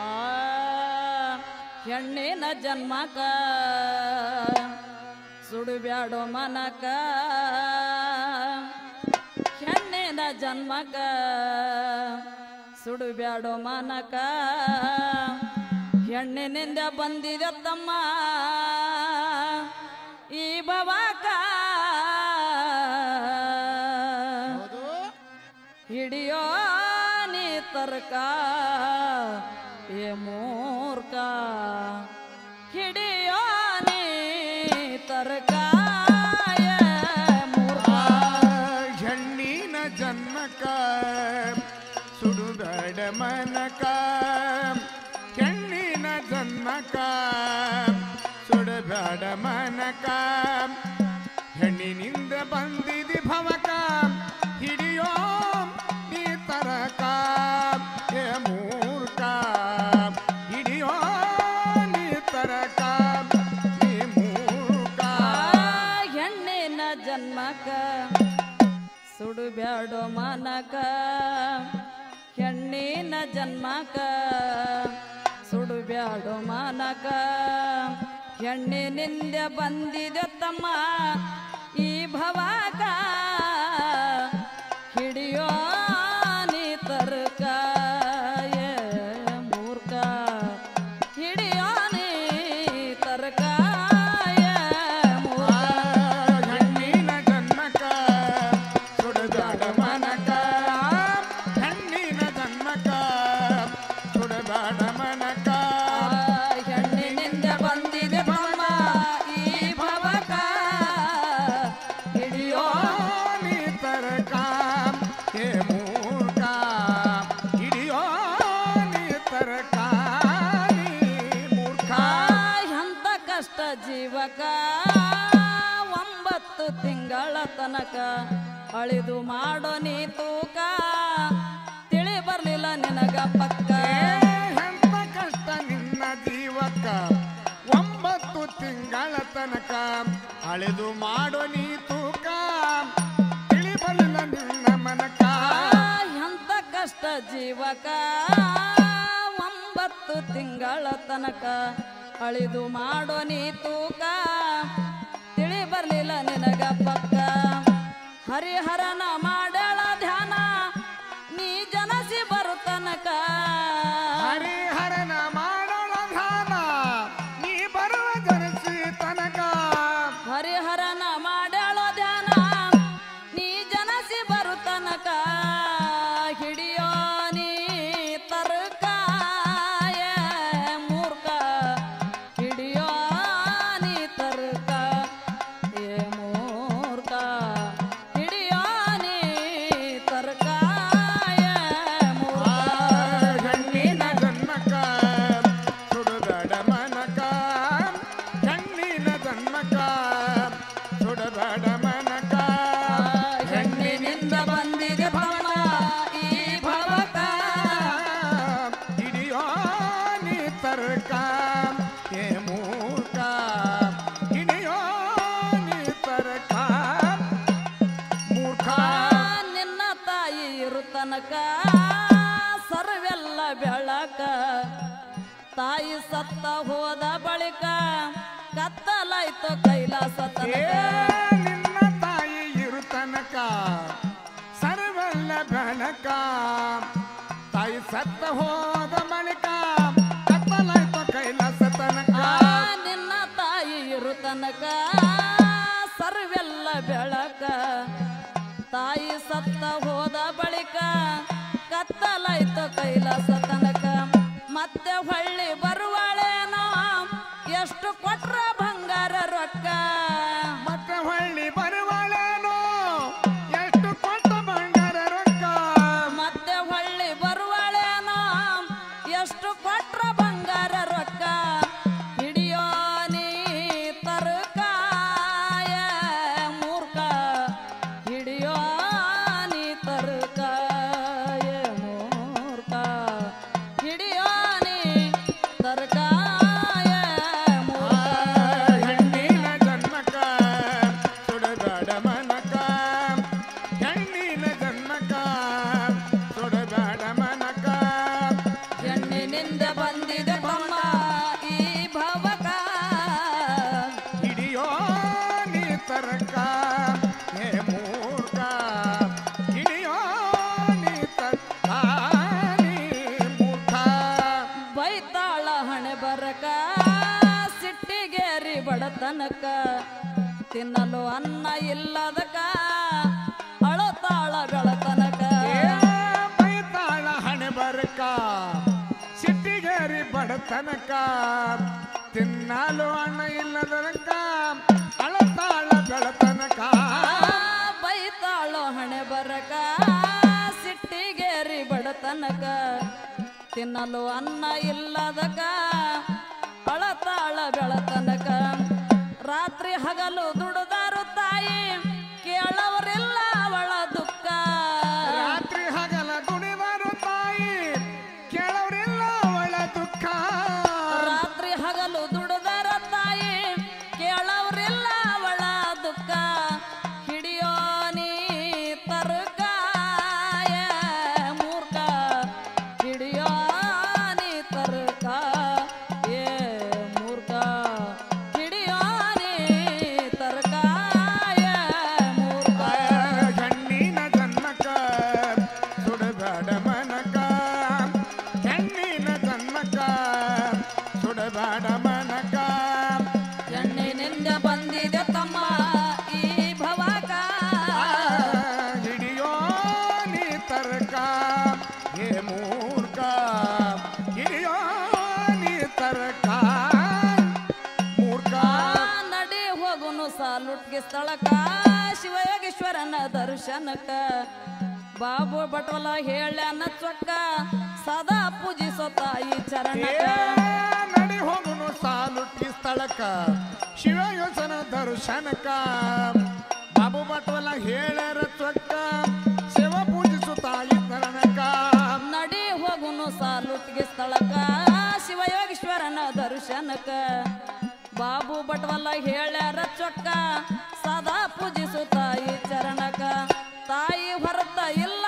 ಆ ಹೆಣ್ಣಿನ ಜನ್ಮಕ ಸುಡುಬ್ಯಾಡೋ ಮನಕ ಹೆಣ್ಣಿನ ಜನ್ಮಕ ಸುಡುಬ್ಯಾಡೋ ಮನಕ ಹೆಣ್ಣಿನಿಂದ ಬಂದಿದೆ ತಮ್ಮ ಈ ಭವಕ ಹಿಡಿಯೋ ನೀ ತರ್ಕ ಏ ಮೂರ್ಖ ಹಿಡಿಯೋ ನೀ ತರ್ಕ ಏ ಮೂರ್ಖ ಹೆಣ್ಣಿನ ಜನ್ಮಕ ಸುಡುಬೇಡ ಮನಕ ಹೆಣ್ಣಿನ ಜನ್ಮಕ ಸುಡಬೇಡ ಮನಕ ಹೆಣ್ಣಿನಿಂದ ಬಂದಿದೆ ಭವಕ ಹಿಡಿಯೋ ನೀ ತರಕ ಏ ಮೂರ್ಖ ಹಿಡಿಯೋ ನೀ ತರಕ ನೀ ಮೂರ್ಖ ಹೆಣ್ಣಿನ ಜನ್ಮಕ ಸುಡುಬ್ಯಾಡೋ ಮನಕ ಹೆಣ್ಣಿನ ಜನ್ಮಕ ಸುಡುಬ್ಯಾಡೋ ಮನಕ ಹೆಣ್ಣಿನಿಂದ ಬಂದಿದೆ ತಮ್ಮ ಈ ಭವಕ ಹಿಡಿಯೋ ನೀ ತರ್ಕ ಏ ಮೂರ್ಖ ಹಿಡಿಯೋ ನೀ ತರ್ಕ ಏ ಮೂರ್ಖ ಹೆಣ್ಣಿನ ಜನ್ಮಕ ಸುಡಬೇಡ ಮನಕ ಹೆಣ್ಣಿನ ಜನ್ಮಕ ಸುಡಬೇಡ ಮನಕ ಹೆಣ್ಣಿನಿಂದ ಬಂದಿದೆ ತಮ್ಮ ಈ ಭವಕ ಹಿಡಿಯೋ ನೀ ತರಕ ಹೇ ಮೂರ್ಖ ಹಿಡಿಯೋ ನೀ ತರಕ ನೀ ಮೂರ್ಖ ಎಂತ ಕಷ್ಟ ಜೀವಕ 9 ತಿಂಗಳ ತನಕ ಅಳಿದು ಮಾಡೋ ನೀ ತೂಕ ತಿಳಿ ಬರ್ಲಿಲ್ಲ ನಿನಗ ಪಕ್ಕ ಎಂತ ಕಷ್ಟ ನಿನ್ನ ಜೀವಕ್ಕ 9 ತಿಂಗಳ ತನಕ ಅಳೆದು ಮಾಡೋ ನೀ ತೂಕ ತಿಳಿ ಬರಲಿಲ್ಲ ನಿನ್ನ ಮನಕ ಎಂತ ಕಷ್ಟ ಜೀವಕ 9 ತಿಂಗಳ ತನಕ ಅಳಿದು ಮಾಡೋ ನೀ ತೂಕ ತಿಳಿ ಬರ್ಲಿಲ್ಲ ನಿನಗ ಪಕ್ಕ ಹರಿಹರನ ಮಾಡಳ ಧ್ಯಾನ ನೀ ಜನಸಿ ಬರುತ್ತನಕ ಹರಿಹರನ ಮಾಡೋಣ ಧ್ಯಾನ ನೀ ಬರುವ ಜನಸಿ ತನಕ ಹರಿಹರನ ಮಾಡಳ ಧ್ಯಾನ ನೀ ಜನಸಿ ಬರುತ್ತನಕ ಹಿಡಿಯೋ ನೀ ತರ್ಕ ಏ ಮೂರ್ಖ ಹಿಡಿಯೋ ನೀ ತರ್ಕ ಏ ಮೂರ್ಖ ಹಿಡಿಯೋ ನೀ ತರ್ಕ ಏ ಮೂರ್ಖ ಹೆಣ್ಣಿನ ಜನ್ಮಕ ಸುಡಬೇಡ ಮನಕ ಹೆಣ್ಣಿನ ಜನ್ಮಕ ಸುಡಬೇಡ ಮನಕ ಹೆಣ್ಣಿನಿಂದ ಬಂದಿದೆ ಭವನ ಈ ಭವಕ ಹಿಡಿಯೋ ನೀ ತರ್ಕ ಹೇ ಮೂರ್ಖ ಹಿಡಿಯೋ ನೀ ತರ್ಕ ಮೂರ್ಖ ನಿನ್ನ ತಾಯಿ ಇರುತನಕ ಸರ್ವೆಲ್ಲ ಬೆಳಕ ತಾಯಿ ಸತ್ತ ಹೋದ ಬಳಿಕ ಕತ್ತಲಾಯ್ತು ಕೈಲಾಸ ಏ ತನಕ ನಿನ್ನ ತಾಯಿ ಇರು ತನಕ ಸರ್ವಲ್ಲ ಬೆಳಕ ತಾಯಿ ಸತ್ತ ಹೋದ ಬಳಿಕ ಕತ್ತಲಾಯ್ತು ಕೈಲಾಸ ತನಕ ನಿನ್ನ ತಾಯಿ ಇರುತನಕ ಸರ್ವೆಲ್ಲ ಬೆಳಕ ತಾಯಿ ಸತ್ತ ಹೋದ ಬಳಿಕ ಕತ್ತಲಾಯ್ತು ಕೈಲಾಸ ತನಕ ಮತ್ತೆ ಹೊಳ್ಳಿ ಬರುವಳೇನೋ ಎಷ್ಟು ಕೊಟ್ರ ಬಂಗಾರ ರೊಕ್ಕ ಮತ್ತೆ ಹೊಳ್ಳಿ ಬರುವಳೇನೋ ಎಷ್ಟು ಕೊಟ್ಟ ಬಂಗಾರ ರೊಕ್ಕ ಮತ್ತೆ ಹೊಳ್ಳಿ ಬರುವಳೇನೋ ಎಷ್ಟು ಕೊಟ್ರ ಬಂಗಾರ ರೊಕ್ಕ ಹಿಡಿಯೋ ನೀ ತರ್ಕ ಏ ಮೂರ್ಖ ಹಿಡಿಯೋ ನೀ ತರ್ಕ ಏ ಮೂರ್ಖ ಹಿಡಿಯೋ ನೀ ಎಣ್ಣಿನಿಂದ ಬಂದಿದೆ ತಮ್ಮ ಈ ಭವಕ ಹಿಡಿಯೋ ನೀ ತರಕ ಹೇ ಮೂರ್ಖ ಹಿಡಿಯೋ ನೀ ತರಕ ನೀ ಮೂರ್ಖ ಬೈತಾಳ ಹಣೆ ಬರಕ ಸಿಟ್ಟಿಗೇರಿ ಬಡತನಕ ತಿನ್ನಲು ಅನ್ನ ಇಲ್ಲದಕ ಅಳತಾಳ ಬೆಳತನಕ ಬೈತಾಳ ಹಣೆ ಬರಕ ಸಿಟ್ಟಿಗೇರಿ ಬಡತನಕ ತಿನ್ನಲು ಅನ್ನ ಇಲ್ಲದನಕ ಅಳತಾಳ ಬೆಳತನಕ ಬೈತಾಳು ಹಣೆ ಬರಕ ಸಿಟ್ಟಿಗೇರಿ ಬಡತನಕ ತಿನ್ನಲು ಅನ್ನ ಇಲ್ಲದಕ ಅಳತಾಳ ಬೆಳತನಕ ರಾತ್ರಿ ಹಗಲು ದುಡಿದಾರು ತಾಯಿ ಕೇಳವರಿಲ್ಲ ಅವಳ ದುಃಖ ರಾತ್ರಿ ಹಗಲ ದುಡಿದರು ತಾಯಿ ಕೇಳೋರಿಲ್ಲ ಅವಳ ದುಃಖ ರಾತ್ರಿ ಹಗಲು ದುಡಿದಾರ ತಾಯಿ ಕೇಳವರಿಲ್ಲ ಅವಳ ದುಃಖ ಹಿಡಿಯೋ ನೀ ತರ್ಕಾಯ ಮೂರ್ಖ ಹಿಡಿಯೋ ನೀ ತರ್ಕ ಏ ಮೂರ್ಖ ಹಿಡಿಯೋ ನೀ ತರ್ಕಾಯ ಮೂರ್ಖ ಹೆಣ್ಣಿನ ಜನ್ಮಕ ಸುಡಬೇಡ ಮನಕ ಹೆಣ್ಣಿನ ಜನ್ಮಕ ಸುಡಬೇಡ ಮನಕ ಎಣ್ಣಿನಿಂದ ಬಂದಿದೆ ತಮ್ಮ ಈ ಭವಕ ಹಿಡಿಯೋ ನೀ ತರ್ಕ ಹೇ ಮೂರ್ಖ ಹಿಡಿಯೋ ನೀ ತರ್ಕ ಮೂರ್ಖ ನಡಿ ಹೋಗುನು ಸಾಲುಟ್ಗೆ ಸ್ಥಳಕ ಶಿವಯೋಗೇಶ್ವರನ ದರ್ಶನಕ ಬಾಬು ಬಟೋಲ ಹೇಳ್ಯಾನ ಚೊಕ್ಕ ಸದಾ ಪೂಜಿಸೋ ತಾಯಿ ಚರಣಕ ನಡಿ ಹೋಗುನು ಸಾಲುಟ್ಟಿ ಸ್ಥಳಕ ಶಿವಯೋಸನ ದರ್ಶನಕ ಬಾಬು ಬಟವಲ ಹೇಳ್ಯಾರ ಚೊಕ್ಕ ಶಿವ ಪೂಜಿಸು ತಾಯಿ ತರಣಕ ನಡಿ ಹೋಗುನು ಸಾಲುಟ್ಗೆ ಸ್ಥಳಕ ಶಿವಯೋಗೇಶ್ವರನ ದರ್ಶನಕ ಬಾಬು ಬಟವಲ್ಲ ಹೇಳ್ಯಾರ ಚೊಕ್ಕ ಸದಾ ಪೂಜಿಸು ತಾಯಿ ಚರಣಕ ತಾಯಿ ಹೊರತ ಇಲ್ಲ